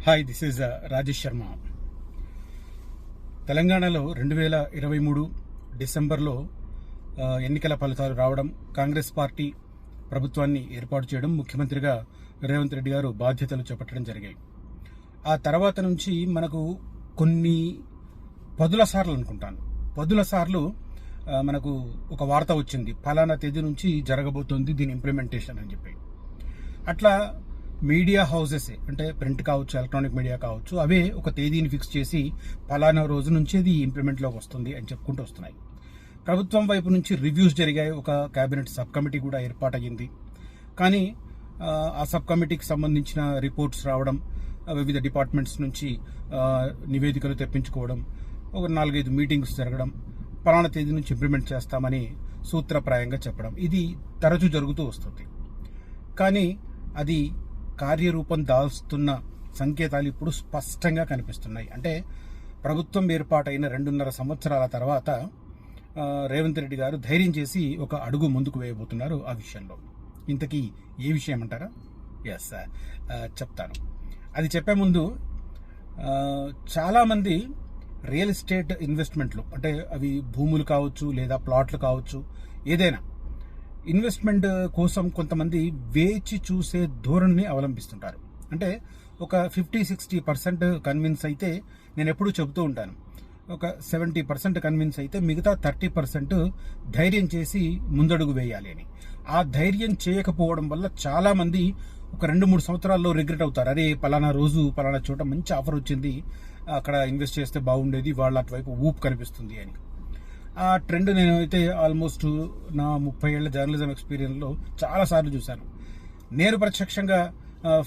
Hi, this is Rajesh Sharma. తెలంగాణలో 2023 డిసెంబర్లో ఎన్నికల ఫలితాలు రావడం, కాంగ్రెస్ పార్టీ ప్రభుత్వాన్ని ఏర్పాటు చేయడం, ముఖ్యమంత్రిగా రేవంత్ రెడ్డి గారు బాధ్యతలు చేపట్టడం జరిగాయి. ఆ తర్వాత నుంచి మనకు కొన్ని పదుల సార్లు మనకు ఒక వార్త వచ్చింది, ఫలానా తేదీ నుంచి జరగబోతోంది దీని ఇంప్లిమెంటేషన్ అని చెప్పి. అట్లా మీడియా హౌసెస్ అంటే ప్రింట్ కావచ్చు, ఎలక్ట్రానిక్ మీడియా కావచ్చు, అవే ఒక తేదీని ఫిక్స్ చేసి ఫలానా రోజు నుంచి అది ఇంప్లిమెంట్లోకి వస్తుంది అని చెప్పుకుంటూ వస్తున్నాయి. ప్రభుత్వం వైపు నుంచి రివ్యూస్ జరిగాయి, ఒక కేబినెట్ సబ్ కమిటీ కూడా ఏర్పాటయ్యింది. కానీ ఆ సబ్ కమిటీకి సంబంధించిన రిపోర్ట్స్ రావడం, వివిధ డిపార్ట్మెంట్స్ నుంచి నివేదికలు తెప్పించుకోవడం, ఒక 4-5 మీటింగ్స్ జరగడం, ఫలానా తేదీ నుంచి ఇంప్లిమెంట్ చేస్తామని సూత్రప్రాయంగా చెప్పడం, ఇది తరచూ జరుగుతూ వస్తుంది. కానీ అది కార్యరూపం దాల్స్తున్న సంకేతాలు ఇప్పుడు స్పష్టంగా కనిపిస్తున్నాయి. అంటే ప్రభుత్వం ఏర్పాటైన 2.5 సంవత్సరాల తర్వాత రేవంత్ రెడ్డి గారు ధైర్యం చేసి ఒక అడుగు ముందుకు వేయబోతున్నారు. ఆ విషయంలో ఇంతకీ ఏ విషయం అంటారా? ఎస్, చెప్తాను. అది చెప్పే ముందు చాలామంది రియల్ ఎస్టేట్ ఇన్వెస్ట్మెంట్లు, అంటే అవి భూములు కావచ్చు లేదా ప్లాట్లు కావచ్చు, ఏదైనా ఇన్వెస్ట్మెంట్ కోసం కొంతమంది వేచి చూసే ధోరణిని అవలంబిస్తుంటారు. అంటే ఒక 50-60% కన్విన్స్ అయితే, నేను ఎప్పుడూ చెబుతూ ఉంటాను, ఒక 70% కన్విన్స్ అయితే మిగతా 30% ధైర్యం చేసి ముందడుగు వేయాలి అని. ఆ ధైర్యం చేయకపోవడం వల్ల చాలామంది ఒక 2-3 సంవత్సరాల్లో రిగ్రెట్ అవుతారు. అరే, పలానా రోజు పలానా చోట మంచి ఆఫర్ వచ్చింది, అక్కడ ఇన్వెస్ట్ చేస్తే బాగుండేది, వాళ్ళ అటువైపు ఊపు కనిపిస్తుంది అని. ఆ ట్రెండ్ నేను అయితే ఆల్మోస్ట్ నా 30 ఏళ్ల జర్నలిజం ఎక్స్పీరియన్స్లో చాలాసార్లు చూశాను. నేను ప్రత్యక్షంగా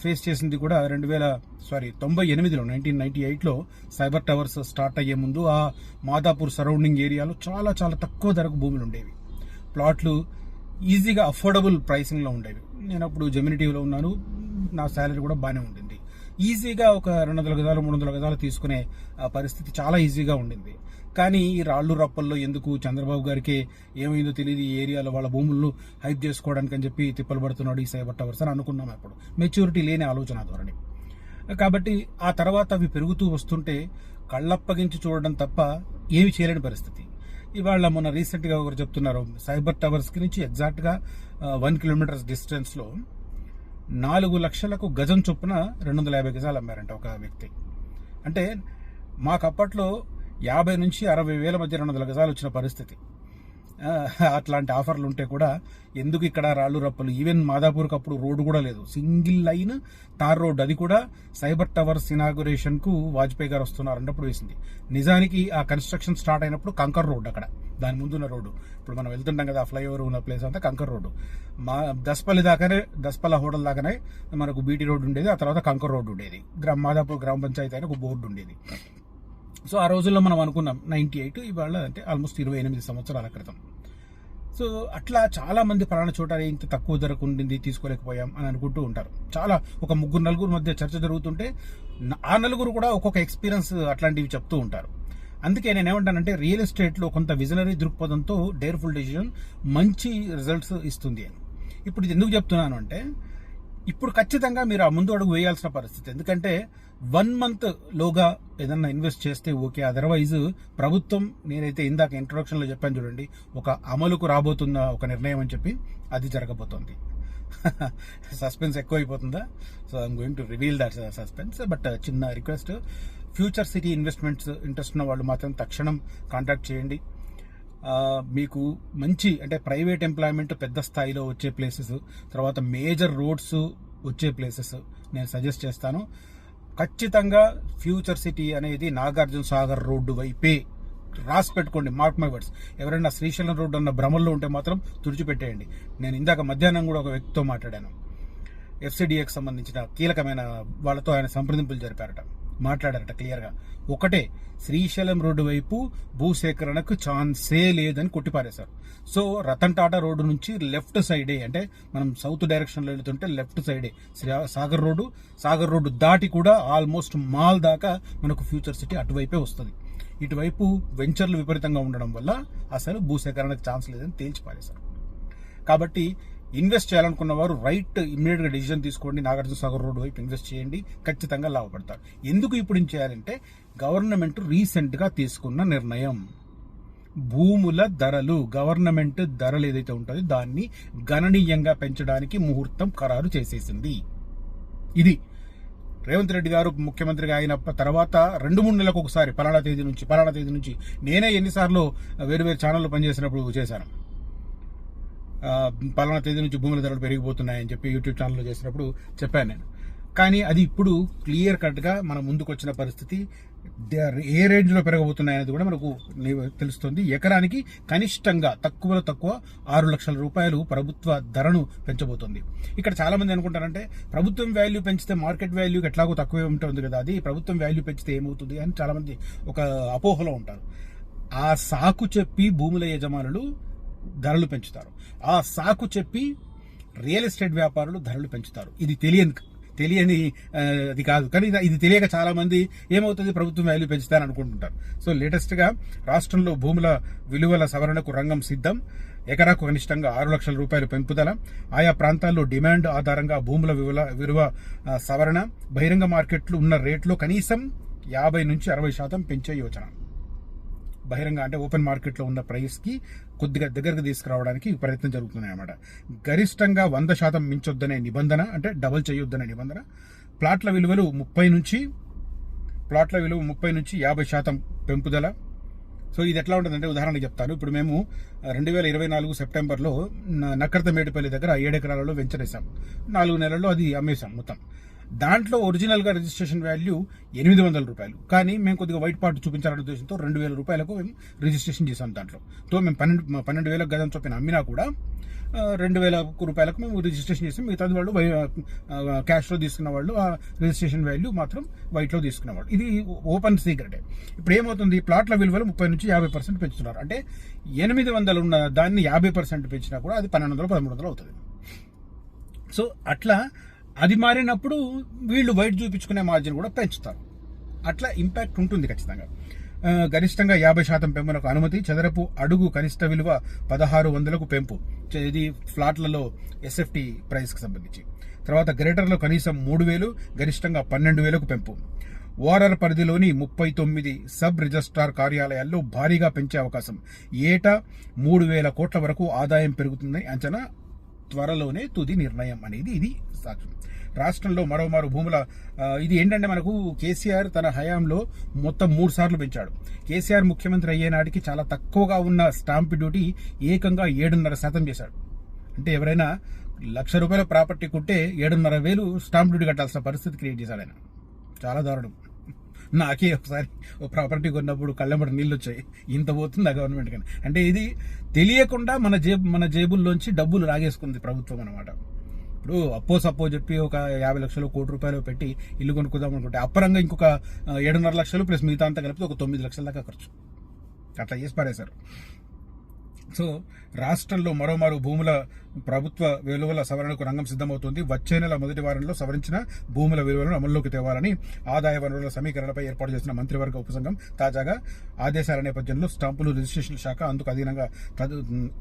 ఫేస్ చేసింది కూడా 1998లో సైబర్ టవర్స్ స్టార్ట్ అయ్యే ముందు ఆ మాదాపూర్ సరౌండింగ్ ఏరియాలో చాలా చాలా తక్కువ ధరకు భూములు ఉండేవి. ప్లాట్లు ఈజీగా అఫోర్డబుల్ ప్రైసింగ్లో ఉండేవి. నేను అప్పుడు జెమిని టీవీలో ఉన్నాను, నా శాలరీ కూడా బాగానే ఉండింది. ఈజీగా ఒక 200 గజాలు 300 గజాలు తీసుకునే పరిస్థితి చాలా ఈజీగా ఉండింది. కానీ ఈ రాళ్ళు రప్పల్లో ఎందుకు, చంద్రబాబు గారికి ఏమైందో తెలియదు, ఈ ఏరియాలో వాళ్ళ భూములను హైప్ చేసుకోవడానికి అని చెప్పి తిప్పలు పడుతున్నాడు ఈ సైబర్ టవర్స్ అని అనుకున్నాం. అప్పుడు మెచ్యూరిటీ లేని ఆలోచన ధోరణి. కాబట్టి ఆ తర్వాత అవి పెరుగుతూ వస్తుంటే కళ్ళప్పగించి చూడడం తప్ప ఏమి చేయలేని పరిస్థితి. ఇవాళ మొన్న రీసెంట్గా ఒకరు చెప్తున్నారు, సైబర్ టవర్స్కి నుంచి ఎగ్జాక్ట్గా 1 కిలోమీటర్స్ డిస్టెన్స్లో 4 లక్షలకు గజం చొప్పున 250 గజాలు అమ్మారంట ఒక వ్యక్తి. అంటే మాకు అప్పట్లో 50 నుంచి 60 వేల మధ్య 200 గజాలు వచ్చిన పరిస్థితి. అట్లాంటి ఆఫర్లు ఉంటే కూడా ఎందుకు ఇక్కడ రాళ్ళు రప్పలు? ఈవెన్ మాదాపూర్కి అప్పుడు రోడ్డు కూడా లేదు, సింగిల్ లైన్ తార్ రోడ్, అది కూడా సైబర్ టవర్స్ ఇనాగురేషన్కు వాజ్పేయి గారు వస్తున్నారన్నప్పుడు వేసింది. నిజానికి ఆ కన్స్ట్రక్షన్ స్టార్ట్ అయినప్పుడు కంకర్ రోడ్, అక్కడ దాని ముందున్న రోడ్డు, ఇప్పుడు మనం వెళ్తుంటాం కదా, ఆ ఫ్లైఓవర్ ఉన్న ప్లేస్ అంతా కంకర్ రోడ్డు. దస్పల్లి హోటల్ దాకానే మనకు బీటీ రోడ్డు ఉండేది, ఆ తర్వాత కంకర్ రోడ్డు ఉండేది. మాదాపూర్ గ్రామ పంచాయతీ అయినా ఒక బోర్డు ఉండేది. సో ఆ రోజుల్లో మనం అనుకున్నాం 98, ఇవాళ అంటే ఆల్మోస్ట్ 28 సంవత్సరాల క్రితం. సో అట్లా చాలా మంది పలానా చోట ఇంత తక్కువ ధరకు ఉండింది, తీసుకోలేకపోయాం అని అనుకుంటూ ఉంటారు. చాలా ఒక 3-4 మధ్య చర్చ జరుగుతుంటే ఆ నలుగురు కూడా ఒక్కొక్క ఎక్స్పీరియన్స్ అట్లాంటివి చెప్తూ ఉంటారు. అందుకే నేను ఏమంటానంటే, రియల్ ఎస్టేట్లో కొంత విజనరీ దృక్పథంతో డేర్ఫుల్ డెసిషన్ మంచి రిజల్ట్స్ ఇస్తుంది అని. ఇప్పుడు ఇది ఎందుకు చెప్తున్నాను అంటే, ఇప్పుడు ఖచ్చితంగా మీరు ఆ ముందు అడుగు వేయాల్సిన పరిస్థితి. ఎందుకంటే 1 month లోగా ఏదన్నా ఇన్వెస్ట్ చేస్తే ఓకే, అదర్వైజ్ ప్రభుత్వం, నేనైతే ఇందాక ఇంట్రొడక్షన్లో చెప్పాను చూడండి, ఒక అమలుకు రాబోతున్న ఒక నిర్ణయం అని చెప్పి, అది జరగబోతోంది. సస్పెన్స్ ఎక్కువైపోతుందా? So I'm going to reveal that suspense. But చిన్న request, future city investments interest ఉన్న వాళ్ళు మాత్రం తక్షణం కాంటాక్ట్ చేయండి. మీకు మంచి, అంటే ప్రైవేట్ ఎంప్లాయ్మెంట్ పెద్ద స్థాయిలో వచ్చే ప్లేసెస్, తర్వాత మేజర్ రోడ్స్ వచ్చే ప్లేసెస్ నేను సజెస్ట్ చేస్తాను. ఖచ్చితంగా ఫ్యూచర్ సిటీ అనేది నాగార్జున సాగర్ రోడ్డు వైపే. రాసి పెట్టుకోండి, మార్క్ మై వర్డ్స్. ఎవరైనా శ్రీశైలం రోడ్డు అన్న భ్రమల్లో ఉంటే మాత్రం తుడిచిపెట్టేయండి. నేను ఇందాక మధ్యాహ్నం కూడా ఒక వ్యక్తితో మాట్లాడాను, FCDAకి సంబంధించిన కీలకమైన వాళ్ళతో ఆయన సంప్రదింపులు జరిపారట, మాట్లాడారట క్లియర్గా. ఒకటే, శ్రీశైలం రోడ్డు వైపు భూసేకరణకు ఛాన్సే లేదని కొట్టిపారేశారు. సో రతన్ టాటా రోడ్డు నుంచి లెఫ్ట్ సైడే, అంటే మనం సౌత్ డైరెక్షన్లో వెళ్తుంటే లెఫ్ట్ సైడే సాగర్ రోడ్డు దాటి కూడా ఆల్మోస్ట్ మాల్ దాకా మనకు ఫ్యూచర్ సిటీ అటువైపే వస్తుంది. ఇటువైపు వెంచర్లు విపరీతంగా ఉండడం వల్ల అసలు భూసేకరణకు ఛాన్స్ లేదని తేల్చి పారేశారు. కాబట్టి ఇన్వెస్ట్ చేయాలనుకున్న వారు ఇమ్మీడియట్ గా డిసిజన్ తీసుకోండి, నాగార్జున సాగర్ రోడ్ వైపు ఇన్వెస్ట్ చేయండి, ఖచ్చితంగా లాభపడతారు. ఎందుకు ఇప్పుడు ఏం చేయాలంటే గవర్నమెంట్ రీసెంట్ గా తీసుకున్న నిర్ణయం, భూముల ధరలు, గవర్నమెంట్ ధరలు ఏదైతే ఉంటుందో దాన్ని గణనీయంగా పెంచడానికి ముహూర్తం ఖరారు చేసేసింది. ఇది రేవంత్ రెడ్డి గారు ముఖ్యమంత్రిగా అయిన తర్వాత 2-3 నెలలకు ఒకసారి పలానా తేదీ నుంచి నేనే ఎన్నిసార్లు వేరు ఛానల్లో పనిచేసినప్పుడు చేశాను. పలానా తేదీ నుంచి భూముల ధరలు పెరిగిపోతున్నాయని చెప్పి యూట్యూబ్ ఛానల్లో చేసినప్పుడు చెప్పాను నేను. కానీ అది ఇప్పుడు క్లియర్ కట్గా మన ముందుకు వచ్చిన పరిస్థితి. ఏ రేంజ్లో పెరగబోతున్నాయనేది కూడా మనకు తెలుస్తుంది. ఎకరానికి కనిష్టంగా తక్కువలో తక్కువ 6 లక్షల రూపాయలు ప్రభుత్వ ధరను పెంచబోతుంది. ఇక్కడ చాలా మంది అనుకుంటారంటే ప్రభుత్వం వాల్యూ పెంచితే మార్కెట్ వాల్యూకి ఎట్లాగో తక్కువే ఉంటుంది కదా, అది ప్రభుత్వం వాల్యూ పెంచితే ఏమవుతుంది అని చాలా మంది ఒక అపోహలో ఉంటారు. ఆ సాకు చెప్పి భూముల యజమానులు ధరలు పెంచుతారు, ఆ సాకు చెప్పి రియల్ ఎస్టేట్ వ్యాపారులు ధరలు పెంచుతారు. ఇది తెలియని అది కాదు, కానీ ఇది తెలియక చాలా మంది ఏమవుతుంది ప్రభుత్వం వాల్యూ పెంచుతారని అనుకుంటుంటారు. సో లేటెస్ట్ గా రాష్ట్రంలో భూముల విలువల సవరణకు రంగం సిద్ధం. ఎకరాకు కనిష్టంగా 6 లక్షల రూపాయలు పెంపుదల, ఆయా ప్రాంతాల్లో డిమాండ్ ఆధారంగా భూముల విలువ సవరణ, బహిరంగ మార్కెట్లు ఉన్న రేట్లో కనీసం 50-60% పెంచే యోచన. బహిరంగ అంటే ఓపెన్ మార్కెట్లో ఉన్న ప్రైస్కి కొద్దిగా దగ్గరకు తీసుకురావడానికి ప్రయత్నం జరుగుతున్నాయి అన్నమాట. గరిష్టంగా 100% మించొద్దనే నిబంధన, అంటే డబల్ చేయొద్దనే నిబంధన. ప్లాట్ల విలువలు 30-50% పెంపుదల. సో ఇది ఎట్లా ఉంటుందంటే ఉదాహరణకు చెప్తాను. ఇప్పుడు మేము 2024 సెప్టెంబర్లో నక్కర్తమేడిపల్లి దగ్గర 7 ఎకరాలలో వెంచర్ వేసాం. 4 నెలల్లో అది అమ్మేశాం మొత్తం. దాంట్లో ఒరిజినల్గా రిజిస్ట్రేషన్ వాల్యూ 800 రూపాయలు, కానీ మేము కొద్దిగా వైట్ పార్ట్ చూపించాలనే ఉద్దేశంతో 2000 రూపాయలకు మేము రిజిస్ట్రేషన్ చేసాం. దాంట్లో మేము 12,000 గజం చొప్పున అమ్మినా కూడా 2,000 రూపాయలకు మేము రిజిస్ట్రేషన్ చేసి మిగతాది వాళ్ళు క్యాష్లో తీసుకున్న వాళ్ళు ఆ రిజిస్ట్రేషన్ వాల్యూ మాత్రం వైట్లో తీసుకునేవాళ్ళు. ఇది ఓపెన్ సీక్రెటే. ఇప్పుడు ఏమవుతుంది, ప్లాట్ల విలువలు 30-50% పెంచుతున్నారు. అంటే 800 ఉన్న దాన్ని 50% పెంచినా కూడా అది 1,200-1,300 అవుతుంది. సో అట్లా అది మారినప్పుడు వీళ్ళు వైట్ చూపించుకునే మార్జిన్ కూడా పెంచుతారు. అట్లా ఇంపాక్ట్ ఉంటుంది ఖచ్చితంగా. గరిష్టంగా 50% పెంపునకు అనుమతి. చదరపు అడుగు కనిష్ట విలువ 1,600కు పెంపు. ఇది ఫ్లాట్లలో ఎస్ఎఫ్టీ ప్రైస్కి సంబంధించి. తర్వాత గ్రేటర్లో కనీసం 3,000, గరిష్టంగా 12,000కు పెంపు. ఓఆర్ఆర్ పరిధిలోని 39 సబ్ రిజిస్ట్రార్ కార్యాలయాల్లో భారీగా పెంచే అవకాశం. ఏటా 3,000 కోట్ల వరకు ఆదాయం పెరుగుతుందని అంచనా. త్వరలోనే తుది నిర్ణయం అనేది ఇది సాక్ష్యం. రాష్ట్రంలో మరోమారు భూముల ఇది ఏంటంటే మనకు కేసీఆర్ తన హయాంలో మొత్తం 3 సార్లు పెంచాడు. కేసీఆర్ ముఖ్యమంత్రి అయ్యే నాటికి చాలా తక్కువగా ఉన్న స్టాంప్ డ్యూటీ ఏకంగా 7.5% చేశాడు. అంటే ఎవరైనా ₹1,00,000 ప్రాపర్టీ కొంటే 7,500 స్టాంప్ డ్యూటీ కట్టాల్సిన పరిస్థితి క్రియేట్ చేశాడు ఆయన. చాలా దారుణం. నాకే ఒకసారి ఓ ప్రాపర్టీ కొన్నప్పుడు కళ్ళెంబడి నీళ్ళు వచ్చాయి, ఇంత పోతుంది ఆ గవర్నమెంట్ కానీ. అంటే ఇది తెలియకుండా మన జేబుల్లోంచి డబ్బులు లాగేసుకుంది ప్రభుత్వం అన్నమాట. ఇప్పుడు సప్పో చెప్పి ఒక 50 లక్షలు, ₹1,00,00,000 పెట్టి ఇల్లు కొనుక్కుందాం అనుకుంటే అప్పరంగా ఇంకొక 7.5 లక్షలు ప్లస్ మిగతా అంతా కలిపి ఒక 9 లక్షల దాకా ఖర్చు. అట్లా చేసి పారేశారు. సో రాష్ట్రంలో మరోమారు భూముల ప్రభుత్వ విలువల సవరణకు రంగం సిద్ధమవుతుంది. వచ్చే నెల మొదటి వారంలో సవరించిన భూముల విలువలను అమల్లోకి తేవాలని ఆదాయ వనరుల సమీకరణపై ఏర్పాటు చేసిన మంత్రివర్గ ఉపసంఘం తాజాగా ఆదేశాల నేపథ్యంలో స్టాంపులు రిజిస్ట్రేషన్ శాఖ అందుకు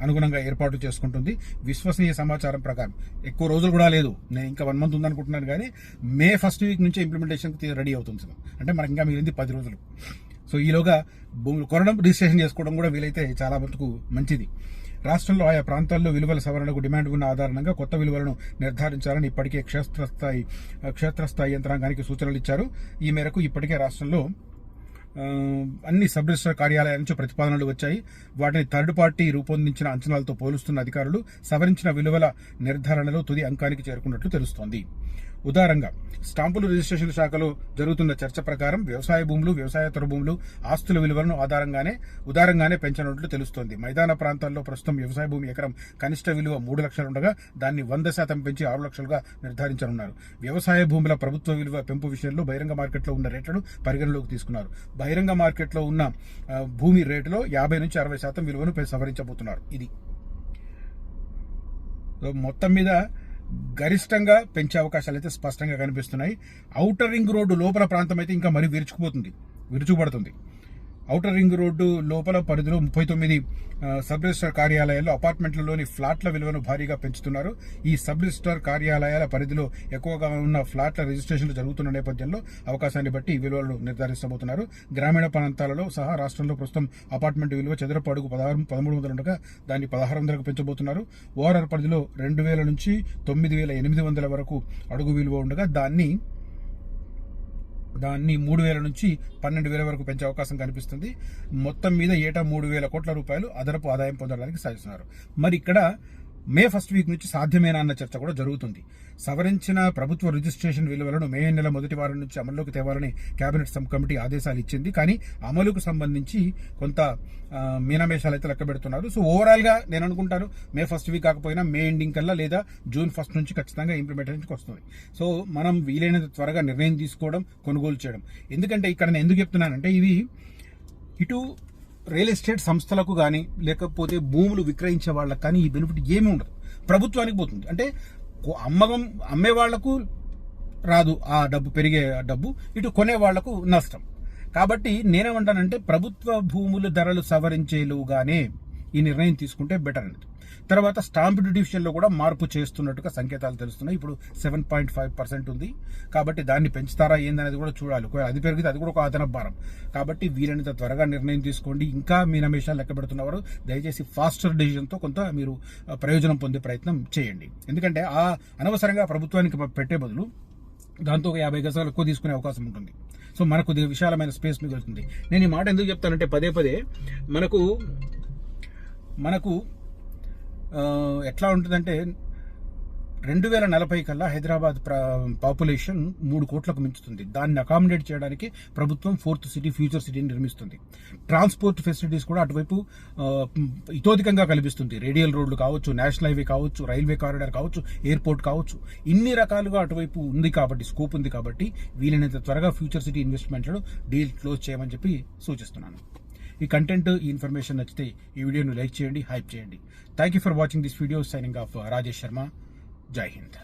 అనుగుణంగా ఏర్పాటు చేసుకుంటుంది. విశ్వసనీయ సమాచారం ప్రకారం ఎక్కువ రోజులు కూడా లేదు, నేను ఇంకా 1 మంత్ ఉందనుకుంటున్నాను, కానీ మే 1st వీక్ నుంచి ఇంప్లిమెంటేషన్ రెడీ అవుతుంది. అంటే మనకి ఇంకా మిగిలింది 10 రోజులు. సో ఈలోగా భూములు కొనడం, రిజిస్ట్రేషన్ చేసుకోవడం కూడా వీలైతే చాలా మటుకు మంచిది. రాష్ట్రంలో ఆయా ప్రాంతాల్లో విలువల సవరణకు డిమాండ్ ఉన్న ఆధారంగా కొత్త విలువలను నిర్ధారించాలని ఇప్పటికే క్షేత్రస్థాయి యంత్రాంగానికి సూచనలు ఇచ్చారు. ఈ మేరకు ఇప్పటికే రాష్ట్రంలో అన్ని సబ్ రిజిస్టర్ కార్యాలయాల నుంచి ప్రతిపాదనలు వచ్చాయి. వాటిని థర్డ్ పార్టీ రూపొందించిన అంచనాలతో పోలుస్తున్న అధికారులు సవరించిన విలువల నిర్ధారణలో తుది అంకానికి చేరుకున్నట్లు తెలుస్తోంది. ఉదారంగా స్టాంపులు రిజిస్ట్రేషన్ శాఖలో జరుగుతున్న చర్చ ప్రకారం వ్యవసాయ భూములు, వ్యవసాయేతర భూములు ఆస్తుల విలువలను ఉదారంగానే పెంచనున్నట్లు తెలుస్తోంది. మైదాన ప్రాంతాల్లో ప్రస్తుతం వ్యవసాయ భూమి ఎకరం కనిష్ట విలువ 3 లక్షలు ఉండగా దాన్ని 100% పెంచి 6 లక్షలుగా నిర్ధారించనున్నారు. వ్యవసాయ భూముల ప్రభుత్వ విలువ పెంపు విషయంలో బహిరంగ మార్కెట్లో ఉన్న రేట్లను పరిగణలోకి తీసుకున్నారు. బహిరంగ మార్కెట్లో ఉన్న భూమి రేటులో 50-60% విలువను సవరించబోతున్నారు. ఇది మొత్తం మీద గరిష్టంగా పెంచే అవకాశాలు అయితే స్పష్టంగా కనిపిస్తున్నాయి. ఔటర్ రింగ్ రోడ్డు లోపల ప్రాంతం అయితే ఇంకా మరీ విరుచుకుపడుతుంది. ఔటర్ రింగ్ రోడ్డు లోపల పరిధిలో 39 సబ్ రిజిస్ట్రార్ కార్యాలయాల్లో అపార్ట్మెంట్లలోని ఫ్లాట్ల విలువను భారీగా పెంచుతున్నారు. ఈ సబ్ రిజిస్ట్రార్ కార్యాలయాల పరిధిలో ఎక్కువగా ఉన్న ఫ్లాట్ల రిజిస్ట్రేషన్లు జరుగుతున్న నేపథ్యంలో అవకాశాన్ని బట్టి ఈ విలువలను నిర్ధారించబోతున్నారు. గ్రామీణ ప్రాంతాలలో సహా రాష్ట్రంలో ప్రస్తుతం అపార్ట్మెంట్ విలువ చదరపు అడుగు 1300 ఉండగా దాన్ని 1600కు పెంచబోతున్నారు. ఓఆర్ఆర్ పరిధిలో 2000 నుంచి 9800 వరకు అడుగు విలువ ఉండగా దాన్ని 3000 నుంచి 12000 వరకు పెంచే అవకాశం కనిపిస్తుంది. మొత్తం మీద ఏటా 3000 కోట్ల రూపాయలు అదనపు ఆదాయం పొందడానికి సాధిస్తున్నారు. మరి ఇక్కడ మే 1 వీక్ నుంచి సాధ్యమేనా అన్న చర్చ కూడా జరుగుతుంది. సవరించిన ప్రభుత్వ రిజిస్ట్రేషన్ విలువలను మే నెల మొదటి వారం నుంచి అమల్లోకి తేవాలని కేబినెట్ సబ్ కమిటీ ఆదేశాలు ఇచ్చింది. కానీ అమలుకు సంబంధించి కొంత మీనమేషాలు అయితే లెక్క పెడుతున్నారు. సో ఓవరాల్ గా నేను అనుకుంటాను మే 1 వీక్ కాకపోయినా మే ఎండింగ్ కల్లా లేదా జూన్ 1 నుంచి ఖచ్చితంగా ఇంప్లిమెంటేషన్కి వస్తుంది. సో మనం వీలైనంత త్వరగా నిర్ణయం తీసుకోవడం, కొనుగోలు చేయడం. ఎందుకంటే ఇక్కడ నేను ఎందుకు చెప్తున్నానంటే ఇది ఇటు రియల్ ఎస్టేట్ సంస్థలకు కానీ లేకపోతే భూములు విక్రయించే వాళ్ళకి కానీ ఈ బెనిఫిట్ ఏమీ ఉండదు, ప్రభుత్వానికి పోతుంది. అంటే అమ్మే వాళ్లకు రాదు ఆ డబ్బు, పెరిగే డబ్బు, ఇటు కొనే వాళ్లకు నష్టం. కాబట్టి నేనేమంటానంటే ప్రభుత్వ భూముల ధరలు సవరించేలుగానే ఈ నిర్ణయం తీసుకుంటే బెటర్ అనేది. తర్వాత స్టాంప్ డ్యూటీ విషయంలో కూడా మార్పు చేస్తున్నట్టుగా సంకేతాలు తెలుస్తున్నాయి. ఇప్పుడు 7.5% ఉంది. కాబట్టి దాన్ని పెంచుతారా ఏందనేది కూడా చూడాలి. అది పెరిగితే అది కూడా ఒక అదనపు భారం. కాబట్టి వీలైనంత త్వరగా నిర్ణయం తీసుకోండి. ఇంకా మీనమేషాలు లెక్క పెడుతున్నవారు దయచేసి ఫాస్టర్ డెసిజన్తో కొంత మీరు ప్రయోజనం పొందే ప్రయత్నం చేయండి. ఎందుకంటే ఆ అనవసరంగా ప్రభుత్వానికి పెట్టే బదులు దాంతో 50 గజాలు ఎక్కువ తీసుకునే అవకాశం ఉంటుంది. సో మనకు విశాలమైన స్పేస్ మిగులుతుంది. నేను ఈ మాట ఎందుకు చెప్తానంటే పదే మనకు ఎట్లా ఉంటుందంటే 2040 కల్లా హైదరాబాద్ పాపులేషన్ 3 కోట్లకు మించుతుంది. దాన్ని అకామిడేట్ చేయడానికి ప్రభుత్వం 4th సిటీ, ఫ్యూచర్ సిటీని నిర్మిస్తుంది. ట్రాన్స్పోర్ట్ ఫెసిలిటీస్ కూడా అటువైపు ఇతోధికంగా కల్పిస్తుంది. రేడియల్ రోడ్లు కావచ్చు, నేషనల్ హైవే కావచ్చు, రైల్వే కారిడార్ కావచ్చు, ఎయిర్పోర్ట్ కావచ్చు, ఇన్ని రకాలుగా అటువైపు ఉంది కాబట్టి, స్కోప్ ఉంది కాబట్టి వీలైనంత త్వరగా ఫ్యూచర్ సిటీ ఇన్వెస్ట్మెంట్లను డీల్ క్లోజ్ చేయమని చెప్పి సూచిస్తున్నాను. ఈ కంటెంట్, ఈ ఇన్ఫర్మేషన్ నచ్చితే ఈ వీడియోను లైక్ చేయండి, హైప్ చేయండి. Thank you for watching this video. Signing off Rajesh Sharma. జై హింద్.